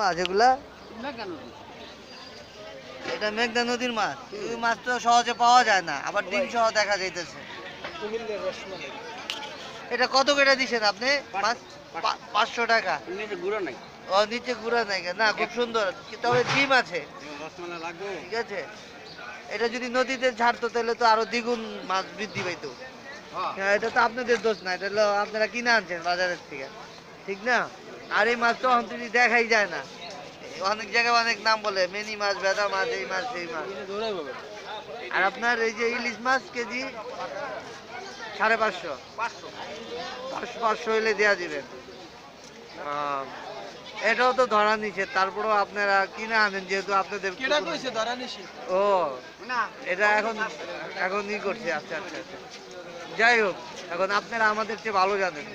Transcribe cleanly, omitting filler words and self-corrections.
মাছ এগুলা? এটা মেঘনা নদীর মাছ। এই মাছ তো সহজে পাওয়া যায় না, আবার ডিম সহ দেখা যাইতেছে। এটা কত করে দিছেন আপনি মাছ? 500 টাকা। ও নিচে গুঁড়া নাই না, খুব সুন্দর, তবে ডিম আছে। ঠিক আছে, এটা যদি নদীতে ছাড়তো তাহলে তো আরো দ্বিগুণ মাছ বৃদ্ধি পাইতো। হ্যাঁ, এটা তো আপনাদের দোষ না, এটা হলো আপনারা কিনে আনছেন বাজারের থেকে, ঠিক না? আর এই মাছ তো অন্তরি দেখাই যায় না, অনেক জায়গায় অনেক নাম বলে, মেনি মাছ, ভেদা মাছ, এই মাছ সেই মাছ। আর আপনার এই যে ইলিশ মাছ কেজি 550, 500 হইলে দেওয়া দিবেন। এটাও তো ধরা নিষেধ, তারপরেও আপনারা কিনে আনেন যেহেতু আপনাদের। ও এটা এখন এখন ই করছে। আচ্ছা আচ্ছা আচ্ছা, যাই হোক, এখন আপনারা আমাদের চেয়ে ভালো জানেন।